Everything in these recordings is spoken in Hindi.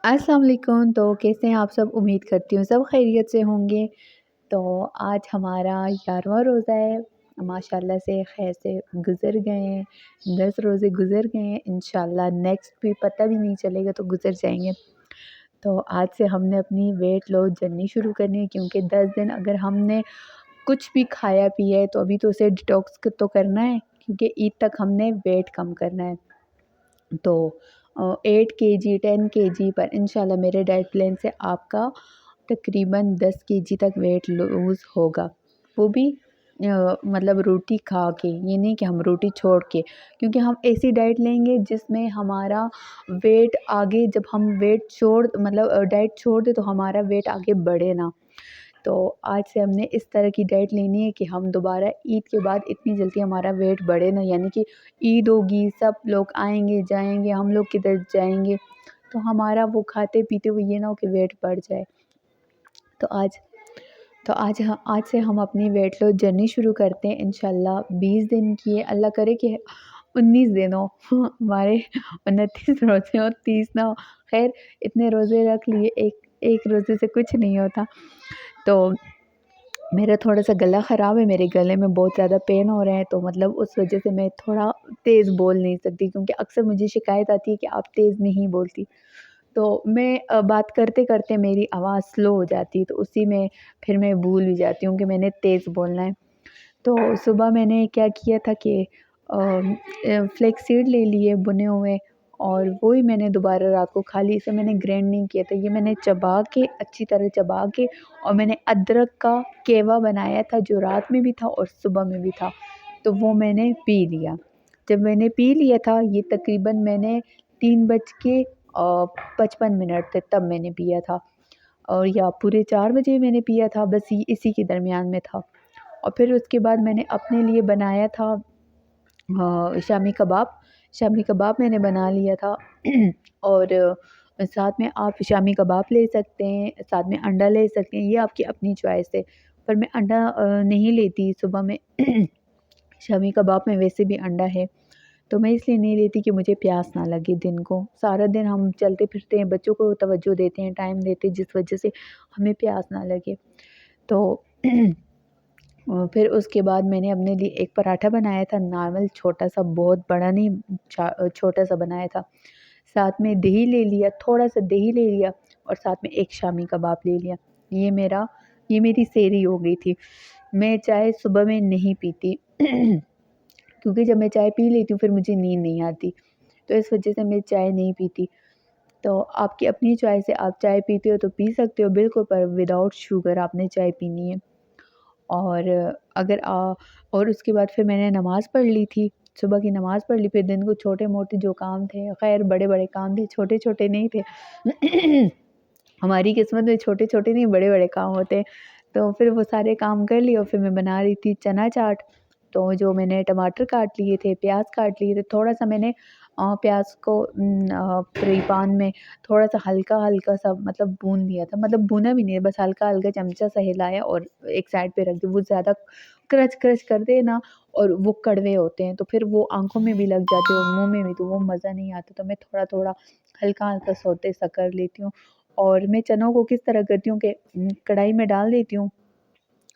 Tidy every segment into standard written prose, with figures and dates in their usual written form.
अस्सलाम वालेकुम। तो कैसे हैं आप सब? उम्मीद करती हूँ सब खैरियत से होंगे। तो आज हमारा 11वां रोज़ा है। माशाल्लाह से खैर से गुज़र गए हैं, 10 रोज़े गुज़र गए हैं। इंशाल्लाह नेक्स्ट भी पता भी नहीं चलेगा तो गुज़र जाएँगे। तो आज से हमने अपनी वेट लॉस जर्नी शुरू करनी है, क्योंकि 10 दिन अगर हमने कुछ भी खाया पिया है तो अभी तो उसे डिटॉक्स तो करना है, क्योंकि ईद तक हमने वेट कम करना है। तो 8 केजी 10 केजी पर इंशाल्लाह मेरे डाइट प्लान से आपका तकरीबन 10 केजी तक वेट लूज़ होगा। वो भी मतलब रोटी खा के, ये नहीं कि हम रोटी छोड़ के, क्योंकि हम ऐसी डाइट लेंगे जिसमें हमारा वेट आगे, जब हम वेट छोड़ मतलब डाइट छोड़ दें तो हमारा वेट आगे बढ़े ना। तो आज से हमने इस तरह की डाइट लेनी है कि हम दोबारा ईद के बाद इतनी जल्दी हमारा वेट बढ़े ना, यानी कि ईद होगी, सब लोग आएँगे जाएँगे, हम लोग किधर जाएँगे, तो हमारा वो खाते पीते हुए ये ना हो कि वेट बढ़ जाए। तो आज आज से हम अपनी वेट लॉस जर्नी शुरू करते हैं। इंशाल्लाह 20 दिन की है, अल्लाह करे कि 19 दिन हो हमारे 29 रोज़े और 30 ना हो। ख़ैर इतने रोज़े रख लिए, एक रोज़े से कुछ नहीं होता। तो मेरा थोड़ा-सा गला ख़राब है, मेरे गले में बहुत ज़्यादा पेन हो रहा है, तो मतलब उस वजह से मैं थोड़ा तेज़ बोल नहीं सकती, क्योंकि अक्सर मुझे शिकायत आती है कि आप तेज़ नहीं बोलती। तो मैं बात करते-करते मेरी आवाज़ स्लो हो जाती है, तो उसी में फिर मैं भूल भी जाती हूँ कि मैंने तेज़ बोलना है। तो सुबह मैंने क्या किया था कि फ्लेक्स सीड ले लिए भुने हुए, और वो ही मैंने दोबारा रात को खा ली। इसे मैंने ग्राइंड नहीं किया था, ये मैंने चबा के, अच्छी तरह चबा के, और मैंने अदरक का केवा बनाया था जो रात में भी था और सुबह में भी था, तो वो मैंने पी लिया। जब मैंने पी लिया था, ये तकरीबन मैंने 3 बज के 55 मिनट थे तब मैंने पिया था, और या पूरे 4 बजे मैंने पिया था, बस ये इसी के दरमियान में था। और फिर उसके बाद मैंने अपने लिए बनाया था शामी कबाब। शामी कबाब मैंने बना लिया था और साथ में आप शामी कबाब ले सकते हैं, साथ में अंडा ले सकते हैं, ये आपकी अपनी चॉइस है। पर मैं अंडा नहीं लेती सुबह में शामी कबाब में वैसे भी अंडा है, तो मैं इसलिए नहीं लेती कि मुझे प्यास ना लगे दिन को। सारा दिन हम चलते-फिरते हैं, बच्चों को तवज्जो देते हैं, टाइम देते हैं, जिस वजह से हमें प्यास ना लगे। तो फिर उसके बाद मैंने अपने लिए एक पराठा बनाया था नॉर्मल, छोटा-सा, बहुत बड़ा नहीं, छोटा-सा बनाया था। साथ में दही ले लिया, थोड़ा-सा दही ले लिया, और साथ में एक शामी कबाब ले लिया। ये मेरी सेहरी हो गई थी। मैं चाय सुबह में नहीं पीती क्योंकि जब मैं चाय पी लेती हूँ फिर मुझे नींद नहीं आती, तो इस वजह से मैं चाय नहीं पीती। तो आपकी अपनी चॉइस है, आप चाय पीते हो तो पी सकते हो बिल्कुल, पर विदाउट शुगर आपने चाय पीनी है। और अगर और उसके बाद फिर मैंने नमाज़ पढ़ ली थी, सुबह की नमाज़ पढ़ ली, फिर दिन को छोटे-मोटे जो काम थे, ख़ैर बड़े-बड़े काम थे, छोटे-छोटे नहीं थे। हमारी किस्मत में छोटे-छोटे नहीं बड़े-बड़े काम होते हैं। तो फिर वो सारे काम कर लिए और फिर मैं बना रही थी चना चाट। तो जो मैंने टमाटर काट लिए थे, प्याज़ काट लिए थे, थोड़ा-सा मैंने प्याज़ को फ्राई पैन में थोड़ा-सा हल्का-हल्का सा मतलब भून लिया था, मतलब भुना भी नहीं है, बस हल्का-हल्का चमचा सा हिलाया और एक साइड पे रख दिया। वो ज़्यादा क्रच-क्रच करते हैं ना, और वो कड़वे होते हैं, तो फिर वो आँखों में भी लग जाते हैं और मुँह में भी, तो वो मज़ा नहीं आता। तो मैं थोड़ा-थोड़ा हल्का-हल्का सौते सा कर लेती हूँ। और मैं चनों को किस तरह करती हूँ कि कढ़ाई में डाल देती हूँ,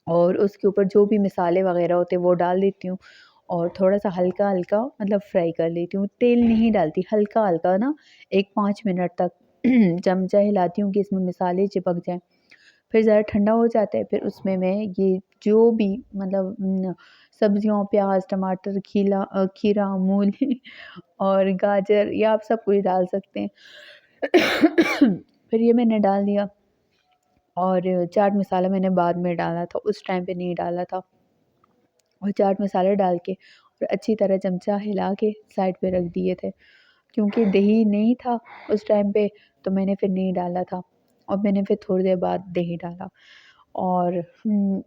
और उसके ऊपर जो भी मसाले वग़ैरह होते हैं वो डाल देती हूँ, और थोड़ा-सा हल्का-हल्का मतलब फ्राई कर लेती हूँ। तेल नहीं डालती, हल्का-हल्का ना 1-5 मिनट तक चमचा हिलाती हूँ कि इसमें मसाले चिपक जाएँ। फिर ज़रा ठंडा हो जाता है, फिर उसमें मैं ये जो भी मतलब सब्जियों, प्याज़, टमाटर, खीरा, मूली और गाजर, ये आप सब कुछ डाल सकते हैं। फिर ये मैंने डाल दिया, और चाट मसाला मैंने बाद में डाला था, उस टाइम पे नहीं डाला था। और चाट मसाला डाल के और अच्छी तरह चमचा हिला के साइड पे रख दिए थे। क्योंकि दही नहीं था उस टाइम पे, तो मैंने फिर नहीं डाला था, और मैंने फिर थोड़ी देर बाद दही डाला। और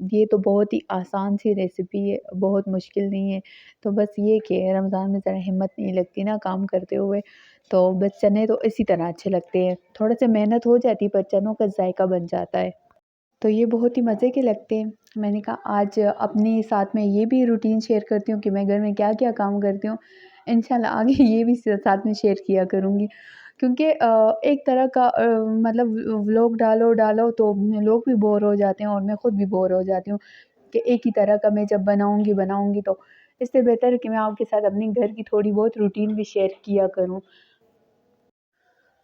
ये तो बहुत ही आसान सी रेसिपी है, बहुत मुश्किल नहीं है। तो बस ये कि रमज़ान में ज़रा हिम्मत नहीं लगती ना काम करते हुए, तो बस चने तो इसी तरह अच्छे लगते हैं। थोड़ा-सा मेहनत हो जाती है, पर चनों का ज़ायका बन जाता है। तो ये बहुत ही मज़े के लगते हैं। मैंने कहा आज अपने साथ में ये भी रूटीन शेयर करती हूँ कि मैं घर में क्या-क्या काम करती हूँ। इंशाल्लाह आगे ये भी साथ में शेयर किया करूँगी, क्योंकि एक तरह का मतलब व्लॉग डालो तो लोग भी बोर हो जाते हैं और मैं खुद भी बोर हो जाती हूँ कि एक ही तरह का मैं जब बनाऊँगी तो इससे बेहतर है कि मैं आपके साथ अपने घर की थोड़ी बहुत रूटीन भी शेयर किया करूँ।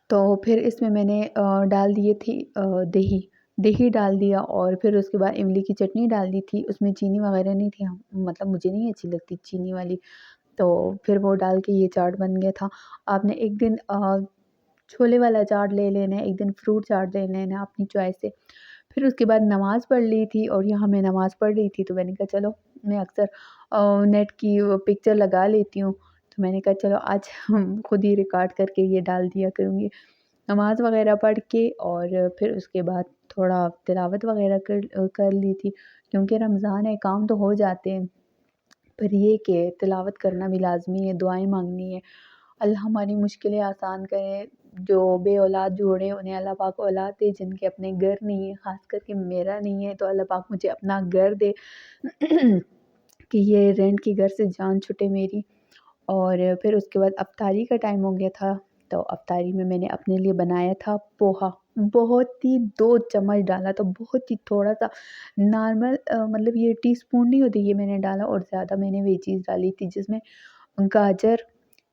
तो फिर इसमें मैंने डाल दिए थी दही, दही डाल दिया और फिर उसके बाद इमली की चटनी डाल दी थी, उसमें चीनी वगैरह नहीं थी, मतलब मुझे नहीं अच्छी लगती चीनी वाली, तो फिर वो डाल के ये चाट बन गया था। आपने एक दिन छोले वाला चाट ले लेना है, एक दिन फ्रूट चाट ले लेना है अपनी चॉइस से। फिर उसके बाद नमाज़ पढ़ ली थी और यहाँ मैं नमाज़ पढ़ रही थी, तो मैंने कहा चलो मैं अक्सर नेट की वो पिक्चर लगा लेती हूँ, तो मैंने कहा चलो आज हम खुद ही रिकॉर्ड करके ये डाल दिया करूँगी। नमाज़ वग़ैरह पढ़ के और फिर उसके बाद थोड़ा तिलावत वग़ैरह कर ली थी, क्योंकि रमज़ान है, काम तो हो जाते हैं, पर ये कि तिलावत करना भी लाज़मी है, दुआएँ माँगनी है। अल्लाह हमारी मुश्किलें आसान करे, जो बे-औलाद जोड़े हैं उन्हें अल्लाह पाक औलाद दे, जिनके अपने घर नहीं है, ख़ास करके मेरा नहीं है, तो अल्लाह पाक मुझे अपना घर दे कि ये रेंट के घर से जान छूटे मेरी। और फिर उसके बाद अफ्तारी का टाइम हो गया था, तो अफ्तारी में मैंने अपने लिए बनाया था पोहा। बहुत ही 2 चम्मच डाला, तो बहुत ही थोड़ा-सा नॉर्मल मतलब ये टीस्पून नहीं होती, ये मैंने डाला और ज़्यादा मैंने वेजीज़ डाली थी, जिसमें गाजर,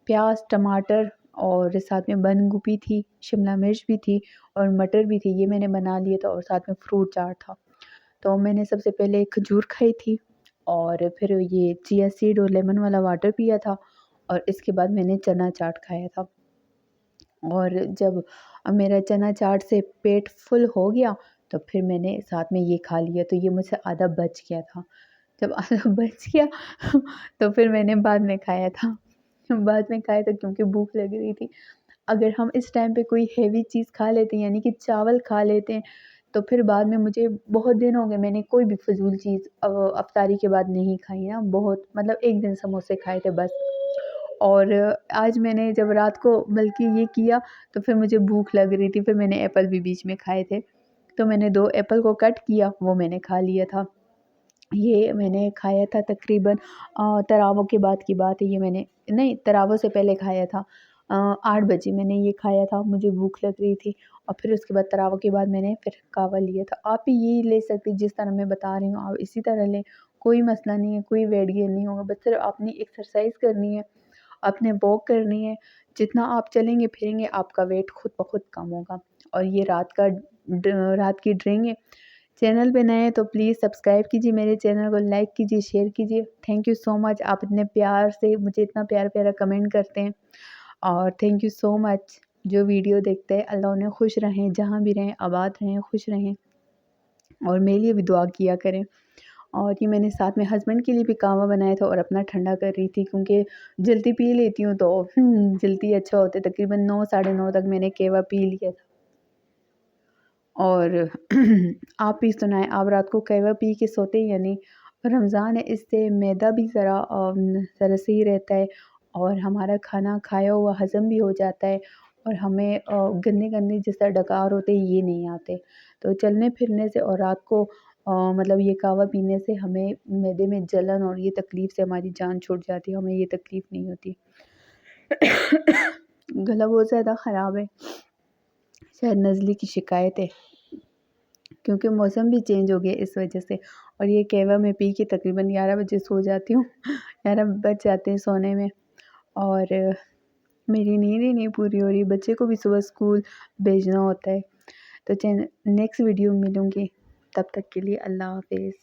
प्याज़, टमाटर और साथ में बंद गोभी थी, शिमला मिर्च भी थी और मटर भी थी, ये मैंने बना लिया था और साथ में फ्रूट चाट था। तो मैंने सबसे पहले खजूर खाई थी और फिर ये चिया सीड और लेमन वाला वाटर पिया था और इसके बाद मैंने चना चाट खाया था। और जब मेरा चना चाट से पेट फुल हो गया, तो फिर मैंने साथ में ये खा लिया, तो ये मुझसे आधा बच गया था। जब आधा बच गया तो फिर मैंने बाद में खाया था। बाद में खाया था क्योंकि भूख लग रही थी। अगर हम इस टाइम पे कोई हेवी चीज़ खा लेते हैं, यानी कि चावल खा लेते हैं, तो फिर बाद में मुझे बहुत दिन हो गए मैंने कोई भी फ़िज़ूल चीज़ इफ्तारी के बाद नहीं खाई ना, बहुत मतलब 1 दिन समोसे खाए थे बस। और आज मैंने जब रात को बल्कि ये किया, तो फिर मुझे भूख लग रही थी, फिर मैंने एप्पल भी बीच में खाए थे। तो मैंने 2 एप्पल को कट किया, वो मैंने खा लिया था। ये मैंने खाया था तकरीबन तरावों के बाद की बात है, ये मैंने नहीं, तरावों से पहले खाया था। 8 बजे मैंने ये खाया था, मुझे भूख लग रही थी और फिर उसके बाद तरावों के बाद मैंने फिर कहवा लिया था। आप भी यही ले सकते हैं, जिस तरह मैं बता रही हूँ, आप इसी तरह लें, कोई मसला नहीं है, कोई वेट गेन नहीं होगा, बस सिर्फ अपनी एक्सरसाइज़ करनी है, आपने वॉक करनी है। जितना आप चलेंगे फिरेंगे, आपका वेट खुद ब खुद कम होगा। और ये रात की ड्रिंक है। चैनल पे नए हैं तो प्लीज़ सब्सक्राइब कीजिए, मेरे चैनल को लाइक कीजिए, शेयर कीजिए। थैंक यू सो मच, आप इतने प्यार से मुझे इतना प्यारा-प्यारा कमेंट करते हैं और थैंक यू सो मच। जो वीडियो देखते हैं, अल्लाह उन्हें खुश रहें, जहाँ भी रहें, आबाद रहें, खुश रहें और मेरे लिए भी दुआ किया करें। और ये मैंने साथ में हस्बैंड के लिए भी कहवा बनाया था और अपना ठंडा कर रही थी, क्योंकि जल्दी पी लेती हूँ तो जल्दी अच्छा होता है। तकरीबन 9 साढ़े 9 तक मैंने कहवा पी लिया था। और आप भी सुनाएँ, आप रात को कहवा पी के सोते हैं या नहीं? रमज़ान है, इससे मैदा भी ज़रा सही रहता है और हमारा खाना खाया हुआ हज़म भी हो जाता है और हमें गंदे-गंदे जिस तरह डकार होते हैं, ये नहीं आते। तो चलने-फिरने से और रात को मतलब ये कहवा पीने से हमें मैदे में जलन और ये तकलीफ़ से हमारी जान छूट जाती है, हमें ये तकलीफ़ नहीं होती। गला बहुत ज़्यादा ख़राब है, शायद नज़ले की शिकायत है। क्योंकि मौसम भी चेंज हो गया इस वजह से। और ये कहवा मैं पी के तकरीबन 11 बजे सो जाती हूँ 11 बज जाते हैं सोने में और मेरी नींद ही नहीं पूरी हो रही, बच्चे को भी सुबह स्कूल भेजना होता है। तो नेक्स्ट वीडियो में मिलूँगी, तब तक के लिए अल्लाह हाफ़िज़।